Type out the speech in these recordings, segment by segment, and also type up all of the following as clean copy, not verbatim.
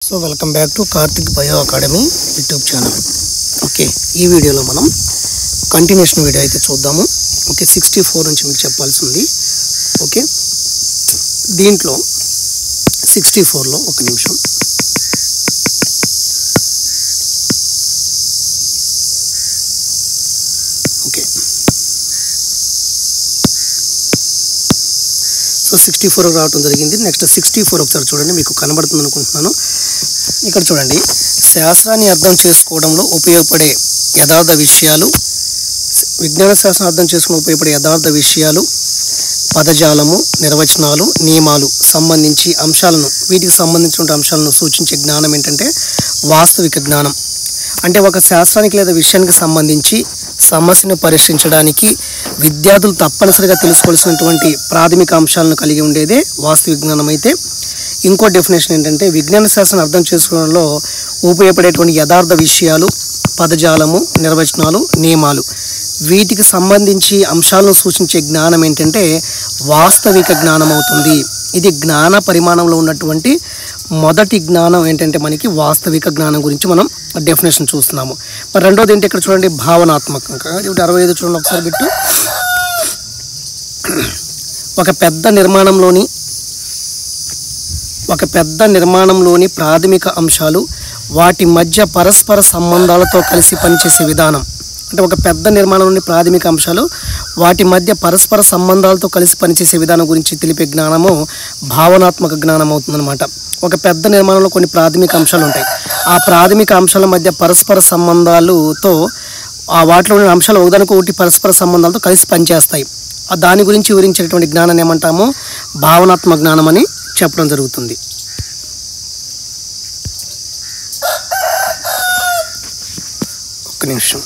So welcome back to Karthik bio academy YouTube channel. Okay, ఈ వీడియోలో మనం కంటిన్యూషన్ వీడియో అయితే చూద్దాము. ఓకే, 64 నుంచి మీకు చెప్పాల్సి ఉంది. ఓకే, దీంట్లో 64లో ఒక నిమిషం. ఓకే, సో 64 రావడం జరిగింది. నెక్స్ట్ 64 ఒకసారి చూడండి, మీకు కనబడుతుంది అనుకుంటున్నాను. ఇక్కడ చూడండి, శాస్త్రాన్ని అర్థం చేసుకోవడంలో ఉపయోగపడే యథార్థ విషయాలు, విజ్ఞాన శాస్త్రం అర్థం చేసుకుని ఉపయోగపడే యథార్థ విషయాలు, పదజాలము, నిర్వచనాలు, నియమాలు సంబంధించి అంశాలను, వీటికి సంబంధించిన అంశాలను సూచించే జ్ఞానం ఏంటంటే వాస్తవిక జ్ఞానం. అంటే ఒక శాస్త్రానికి లేదా విషయానికి సంబంధించి సమస్యను పరిష్కరించడానికి విద్యార్థులు తప్పనిసరిగా తెలుసుకోవాల్సినటువంటి ప్రాథమిక అంశాలను కలిగి ఉండేదే వాస్తవిక జ్ఞానం. అయితే ఇంకో డెఫినేషన్ ఏంటంటే విజ్ఞాన శాస్త్రాన్ని అర్థం చేసుకోవడంలో ఉపయోగపడేటువంటి యథార్థ విషయాలు, పదజాలము, నిర్వచనాలు, నియమాలు, వీటికి సంబంధించి అంశాలను సూచించే జ్ఞానం ఏంటంటే వాస్తవిక జ్ఞానం అవుతుంది. ఇది జ్ఞాన పరిమాణంలో ఉన్నటువంటి మొదటి జ్ఞానం ఏంటంటే మనకి వాస్తవిక జ్ఞానం గురించి మనం డెఫినేషన్ చూస్తున్నాము. మరి రెండోది ఏంటి, ఇక్కడ చూడండి, భావనాత్మకంగా. ఇప్పుడు 65 చూడండి ఒకసారి బిట్టు. ఒక పెద్ద నిర్మాణంలోని ప్రాథమిక అంశాలు వాటి మధ్య పరస్పర సంబంధాలతో కలిసి పనిచేసే విధానం. అంటే ఒక పెద్ద నిర్మాణంలోని ప్రాథమిక అంశాలు వాటి మధ్య పరస్పర సంబంధాలతో కలిసి పనిచేసే విధానం గురించి తెలిపే జ్ఞానము భావనాత్మక జ్ఞానం అవుతుందన్నమాట. ఒక పెద్ద నిర్మాణంలో కొన్ని ప్రాథమిక అంశాలు ఉంటాయి. ఆ ప్రాథమిక అంశాల మధ్య పరస్పర సంబంధాలతో వాటిలో ఉన్న అంశాలు ఒకదానికొకటి పరస్పర సంబంధాలతో కలిసి పనిచేస్తాయి. దాని గురించి వివరించేటువంటి జ్ఞానాన్ని ఏమంటాము, భావనాత్మక జ్ఞానం అని చెప్పడం జరుగుతుంది. ఒక్క నిమిషం.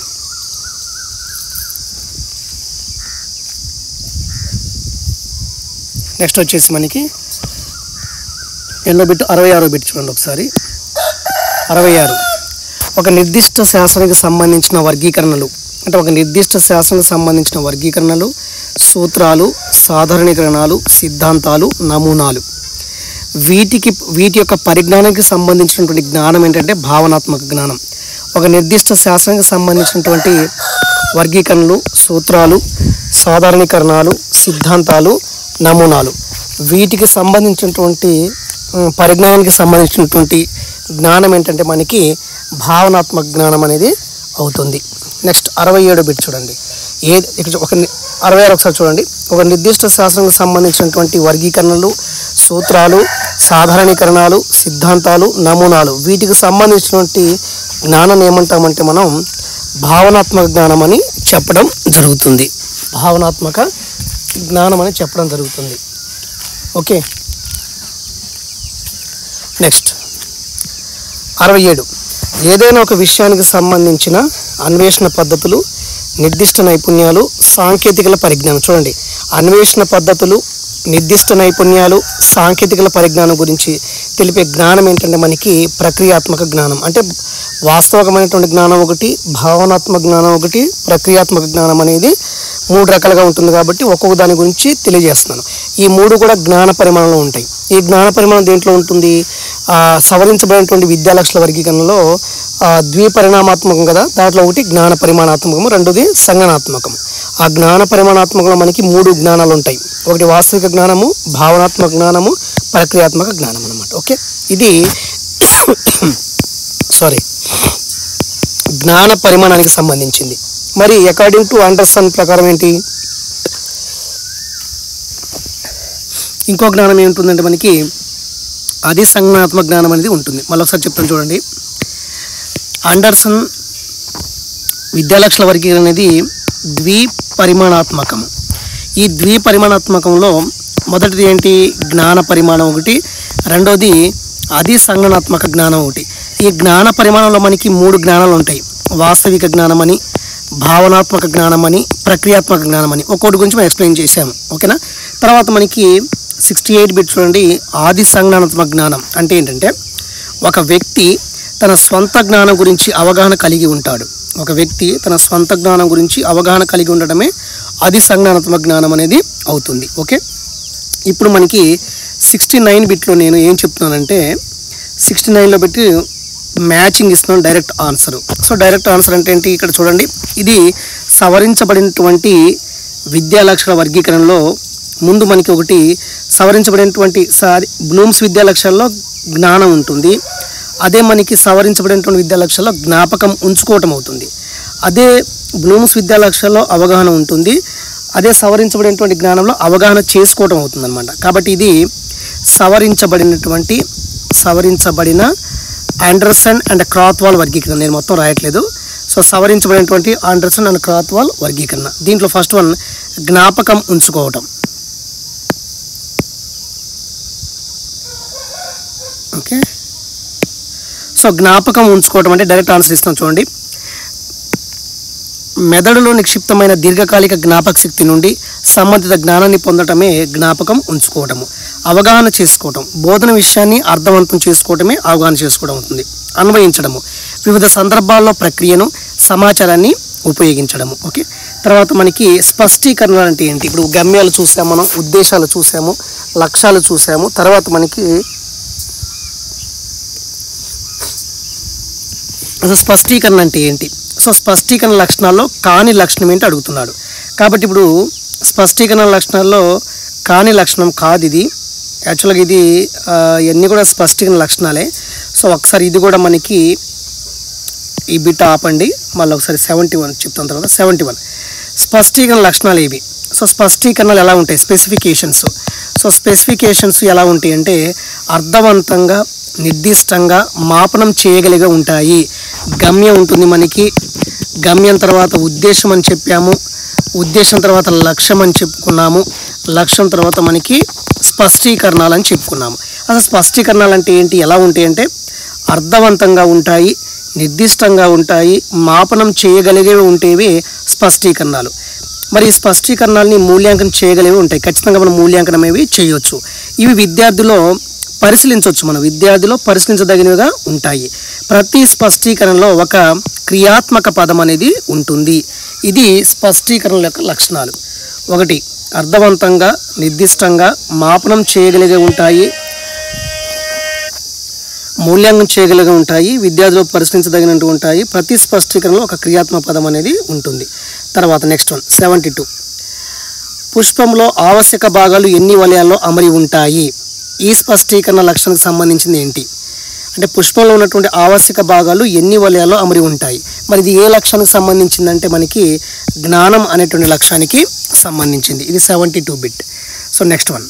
నెక్స్ట్ వచ్చేసి మనకి ఎన్నో బిట్, 66 బిట్ చూడండి ఒకసారి. 66 ఒక నిర్దిష్ట శాస్త్రానికి సంబంధించిన వర్గీకరణలు. అంటే ఒక నిర్దిష్ట శాస్త్రానికి సంబంధించిన వర్గీకరణలు, సూత్రాలు, సాధారణీకరణాలు, సిద్ధాంతాలు, నమూనాలు, వీటి యొక్క పరిజ్ఞానానికి సంబంధించినటువంటి జ్ఞానం ఏంటంటే భావనాత్మక జ్ఞానం. ఒక నిర్దిష్ట శాస్త్రానికి సంబంధించినటువంటి వర్గీకరణలు, సూత్రాలు, సాధారణీకరణాలు, సిద్ధాంతాలు, నమూనాలు, వీటికి సంబంధించినటువంటి పరిజ్ఞానానికి సంబంధించినటువంటి జ్ఞానం ఏంటంటే మనకి భావనాత్మక జ్ఞానం అనేది అవుతుంది. నెక్స్ట్ 67 బిట్ చూడండి. ఇక్కడ ఒక 66 ఒకసారి చూడండి. ఒక నిర్దిష్ట శాస్త్రానికి సంబంధించినటువంటి వర్గీకరణలు, సూత్రాలు, సాధారణీకరణాలు, సిద్ధాంతాలు, నమూనాలు, వీటికి సంబంధించినటువంటి జ్ఞానం ఏమంటామంటే మనం భావనాత్మక జ్ఞానం అని చెప్పడం జరుగుతుంది. భావనాత్మక జ్ఞానం అని చెప్పడం జరుగుతుంది. ఓకే, నెక్స్ట్ 67 ఏదైనా ఒక విషయానికి సంబంధించిన అన్వేషణ పద్ధతులు, నిర్దిష్ట నైపుణ్యాలు, సాంకేతికల పరిజ్ఞానం. చూడండి, అన్వేషణ పద్ధతులు, నిర్దిష్ట నైపుణ్యాలు, సాంకేతికల పరిజ్ఞానం గురించి తెలిపే జ్ఞానం ఏంటంటే మనకి ప్రక్రియాత్మక జ్ఞానం. అంటే వాస్తవికమైనటువంటి జ్ఞానం ఒకటి, భావనాత్మక జ్ఞానం ఒకటి, ప్రక్రియాత్మక జ్ఞానం అనేది 3 రకాలుగా ఉంటుంది. కాబట్టి ఒక్కొక్క దాని గురించి తెలియజేస్తున్నాను. ఈ 3 కూడా జ్ఞాన పరిమాణంలో ఉంటాయి. ఈ జ్ఞాన పరిమాణం దేంట్లో ఉంటుంది, సవరించబడినటువంటి విద్యాలక్షల వర్గీకరణలో ద్విపరిణామాత్మకం కదా, దాంట్లో ఒకటి జ్ఞాన పరిమాణాత్మకము, రెండోది సంగణాత్మకము. ఆ జ్ఞాన పరిమాణాత్మకంలో మనకి 3 జ్ఞానాలు ఉంటాయి. ఒకటి వాస్తవిక జ్ఞానము, భావనాత్మక జ్ఞానము, ప్రక్రియాత్మక జ్ఞానం అన్నమాట. ఓకే, ఇది జ్ఞాన పరిమాణానికి సంబంధించింది. మరి అకార్డింగ్ టు అండర్సన్ ప్రకారం ఏంటి, ఇంకో జ్ఞానం ఏముంటుందంటే మనకి అది సంజ్ఞానాత్మక జ్ఞానం అనేది ఉంటుంది. మళ్ళీ ఒకసారి చెప్తాను చూడండి. అండర్సన్ విద్యాలక్షల వర్గీకరణ అనేది ద్విపరిమాణాత్మకం. ఈ ద్విపరిమాణాత్మకంలో మొదటిది ఏంటి, జ్ఞాన పరిమాణం ఒకటి, రెండోది అది సంజ్ఞానాత్మక జ్ఞానం ఒకటి. ఈ జ్ఞాన పరిమాణంలో మనకి 3 జ్ఞానాలు ఉంటాయి. వాస్తవిక జ్ఞానం అని, భావనాత్మక జ్ఞానం అని, ప్రక్రియాత్మక జ్ఞానం అని. ఒక్కొక్కటి గురించి మనం ఎక్స్ప్లెయిన్ చేసాము. ఓకేనా. తర్వాత మనకి 68 బిట్ చూడండి. ఆది సంజ్ఞానాత్మక జ్ఞానం అంటే ఏంటంటే ఒక వ్యక్తి తన స్వంత జ్ఞానం గురించి అవగాహన కలిగి ఉంటాడు. ఒక వ్యక్తి తన స్వంత జ్ఞానం గురించి అవగాహన కలిగి ఉండటమే ఆది సంజ్ఞానాత్మక జ్ఞానం అనేది అవుతుంది. ఓకే, ఇప్పుడు మనకి 69 బిట్లో నేను ఏం చెప్తున్నానంటే 69లో పెట్టి మ్యాచింగ్ ఇస్తున్నాను direct answer. So direct answer అంటే ఏంటి, ఇక్కడ చూడండి, ఇది సవరించబడినటువంటి విద్యా లక్షణాల వర్గీకరణలో ముందు మనకి ఒకటి సవరించబడినటువంటి బ్లూమ్స్ విద్యా లక్షణాల్లో జ్ఞానం ఉంటుంది. అదే మనకి సవరించబడినటువంటి విద్యా లక్షణాల్లో జ్ఞాపకం ఉంచుకోవటం అవుతుంది. అదే బ్లూమ్స్ విద్యా లక్షణాల్లో అవగాహన ఉంటుంది. అదే సవరించబడినటువంటి జ్ఞానంలో అవగాహన చేసుకోవటం అవుతుంది అనమాట. కాబట్టి ఇది సవరించబడిన ఆండర్సన్ అండ్ క్రాత్వాల్ వర్గీకరణ. నేను మొత్తం రాయట్లేదు. సో సవరించబడినటువంటి ఆండర్సన్ అండ్ క్రాత్వాల్ వర్గీకరణ. దీంట్లో ఫస్ట్ వన్ జ్ఞాపకం ఉంచుకోవటం. ఓకే, సో జ్ఞాపకం ఉంచుకోవటం అంటే డైరెక్ట్ ఆన్సర్ ఇస్తాం చూడండి. మెదడులో నిక్షిప్తమైన దీర్ఘకాలిక జ్ఞాపక శక్తి నుండి సంబంధిత జ్ఞానాన్ని పొందటమే జ్ఞాపకం ఉంచుకోవటము. అవగాహన చేసుకోవటం, బోధన విషయాన్ని అర్థవంతం చేసుకోవటమే అవగాహన చేసుకోవడం అవుతుంది. అన్వయించడము, వివిధ సందర్భాల్లో ప్రక్రియను సమాచారాన్ని ఉపయోగించడము. ఓకే, తర్వాత మనకి స్పష్టీకరణ అంటే ఏంటి, ఇప్పుడు గమ్యాలు చూసాము, మనం ఉద్దేశాలు చూసాము, లక్ష్యాలు చూసాము. తర్వాత మనకి అసలు స్పష్టీకరణ అంటే ఏంటి, సో స్పష్టీకరణ లక్షణాల్లో కాని లక్షణం ఏంటి అడుగుతున్నాడు. కాబట్టి ఇప్పుడు స్పష్టీకరణ లక్షణాల్లో కాని లక్షణం కాదు ఇది. యాక్చువల్గా ఇది ఇవన్నీ కూడా స్పష్టీకరణ లక్షణాలే. సో ఒకసారి ఇది కూడా మనకి ఈ బిట్ ఆపండి, మళ్ళీ ఒకసారి 71 చెప్తాను. తర్వాత 71 స్పష్టీకరణ లక్షణాలు ఇవి. సో స్పష్టీకరణలు ఎలా ఉంటాయి, స్పెసిఫికేషన్స్. సో స్పెసిఫికేషన్స్ ఎలా ఉంటాయి అంటే అర్థవంతంగా, నిర్దిష్టంగా, మాపనం చేయగలిగే ఉంటాయి. గమ్యం ఉంటుంది మనకి, గమ్యం తర్వాత ఉద్దేశం అని చెప్పాము, ఉద్దేశం తర్వాత లక్ష్యం అని చెప్పుకున్నాము, లక్ష్యం తర్వాత మనకి స్పష్టీకరణాలు అని చెప్పుకున్నాము. అసలు స్పష్టీకరణాలు అంటే ఏంటి, ఎలా ఉంటాయి అంటే అర్థవంతంగా ఉంటాయి, నిర్దిష్టంగా ఉంటాయి, మాపనం చేయగలిగేవి ఉంటేవి స్పష్టీకరణాలు. మరి ఈ స్పష్టీకరణాలని మూల్యాంకనం చేయగలిగేవి ఉంటాయి. ఖచ్చితంగా మనం మూల్యాంకనం అవి చేయొచ్చు. ఇవి విద్యార్థిలో పరిశీలించవచ్చు, మన విద్యార్థిలో పరిశీలించదగినవిగా ఉంటాయి. ప్రతి స్పష్టీకరణలో ఒక క్రియాత్మక పదం అనేది ఉంటుంది. ఇది స్పష్టీకరణల యొక్క లక్షణాలు. ఒకటి, అర్థవంతంగా, నిర్దిష్టంగా, మాపనం చేయగలిగే ఉంటాయి, మూల్యాంకనం చేయగలిగే ఉంటాయి, విద్యార్థులు పరిశీలించదగినట్టు ఉంటాయి. ప్రతి స్పష్టీకరణలో ఒక క్రియాత్మక పదం అనేది ఉంటుంది. తర్వాత నెక్స్ట్ వన్ 72 పుష్పంలో ఆవశ్యక భాగాలు ఎన్ని వలయాల్లో అమరి ఉంటాయి. ఈ స్పష్టీకరణ లక్షణానికి సంబంధించింది ఏంటి అంటే పుష్పంలో ఉన్నటువంటి ఆవశ్యక భాగాలు ఎన్ని వలయాల్లో అమరి ఉంటాయి. మరి ఇది ఏ లక్షణానికి సంబంధించిందంటే మనకి జ్ఞానం అనేటువంటి లక్ష్యానికి సంబంధించింది. ఇది 72 bit. So next one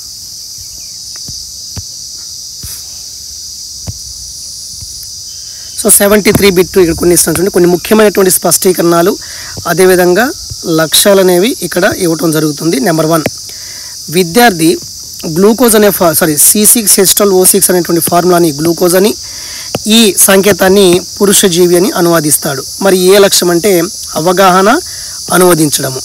so 73 bit. ఇక్కడ కొన్ని ఇస్తున్నటువంటి కొన్ని ముఖ్యమైనటువంటి స్పష్టీకరణాలు, అదేవిధంగా లక్ష్యాలు అనేవి ఇక్కడ ఇవ్వటం జరుగుతుంది. నెంబర్ 1, విద్యార్థి గ్లూకోజ్ అనే C6H12O6 అనేటువంటి ఫార్ములాని గ్లూకోజ్ అని, ఈ సంకేతాన్ని పురుష జీవి అని అనువాదిస్తాడు. మరి ఏ లక్ష్యం అంటే అవగాహన, అనువదించడము.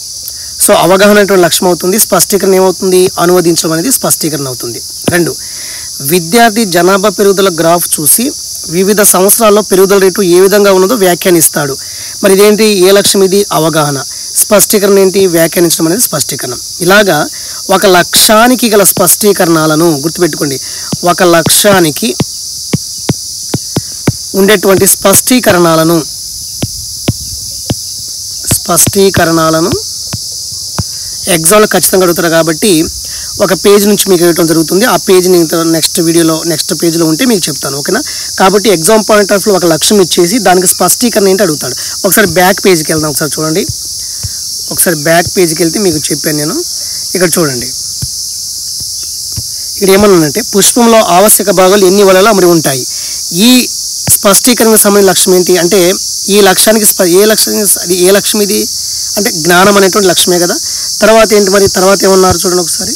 సో అవగాహన అనేటువంటి లక్ష్యం అవుతుంది, స్పష్టీకరణ ఏమవుతుంది, అనువదించడం అనేది స్పష్టీకరణ అవుతుంది. 2, విద్యార్థి జనాభా పెరుగుదల గ్రాఫ్ చూసి వివిధ సంవత్సరాల్లో పెరుగుదల రేటు ఏ విధంగా ఉన్నదో వ్యాఖ్యానిస్తాడు. మరి ఇదేంటి, ఏ లక్ష్యం ఇది, అవగాహన. స్పష్టీకరణ ఏంటి, వ్యాఖ్యానించడం అనేది స్పష్టీకరణ. ఇలాగా ఒక లక్ష్యానికి గల స్పష్టీకరణాలను గుర్తుపెట్టుకోండి. ఒక లక్ష్యానికి ఉండేటువంటి స్పష్టీకరణాలను ఎగ్జామ్లో ఖచ్చితంగా అడుగుతారు. కాబట్టి ఒక పేజ్ నుంచి మీకు ఇవ్వడం జరుగుతుంది. ఆ పేజ్ని నెక్స్ట్ పేజ్లో ఉంటే మీకు చెప్తాను, ఓకేనా. కాబట్టి ఎగ్జామ్ పాయింట్ ఆఫ్ వ్యూ ఒక లక్ష్యం ఇచ్చేసి దానికి స్పష్టీకరణ ఏంటి అడుగుతాడు. ఒకసారి బ్యాక్ పేజ్కి వెళ్దాం, ఒకసారి చూడండి. ఒకసారి బ్యాక్ పేజ్కి వెళ్తే మీకు చెప్పాను నేను. ఇక్కడ చూడండి, ఇక్కడ ఏమన్నానంటే పుష్పంలో ఆవశ్యక భాగాలు ఎన్ని వలయాల్లో అమరి ఉంటాయి. ఈ స్పష్టీకరణకు సంబంధించిన లక్ష్యం ఏంటి అంటే ఈ లక్ష్యానికి ఏ లక్ష్యం ఇది అంటే జ్ఞానం అనేటువంటి లక్ష్యమే కదా. తర్వాత ఏంటి, మరి తర్వాత ఏమన్నారు చూడండి ఒకసారి.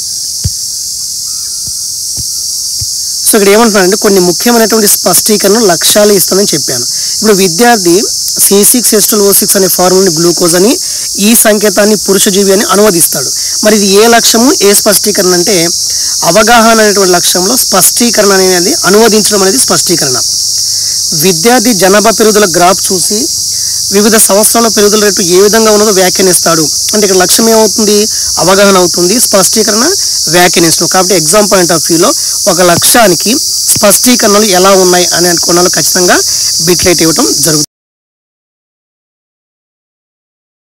సో ఇక్కడ ఏమంటున్నారంటే కొన్ని ముఖ్యమైనటువంటి స్పష్టీకరణ లక్ష్యాలు ఇస్తానని చెప్పాను. ఇప్పుడు విద్యార్థి C6H12O6 అనే ఫార్ములాని గ్లూకోజ్ అని, ఈ సంకేతాన్ని పురుష జీవి అని అనువదిస్తాడు. మరి ఇది ఏ లక్ష్యము, ఏ స్పష్టీకరణ అంటే అవగాహన అనేటువంటి లక్ష్యంలో స్పష్టీకరణ అనేది అనువదించడం అనేది స్పష్టీకరణ. విద్యార్థి జనాభా పెరుగుదల గ్రాఫ్ చూసి వివిధ సంవత్సరాల పెరుగుదల రేటు ఏ విధంగా ఉన్నదో వ్యాఖ్యానిస్తాడు. అంటే ఇక్కడ లక్ష్యం ఏమవుతుంది, అవగాహన అవుతుంది, స్పష్టీకరణ వ్యాఖ్యానిస్తాం. కాబట్టి ఎగ్జామ్ పాయింట్ ఆఫ్ వ్యూలో ఒక లక్ష్యానికి స్పష్టీకరణలు ఎలా ఉన్నాయి అనే కోణాలు ఖచ్చితంగా బిట్లైట్ ఇవ్వటం జరుగుతుంది.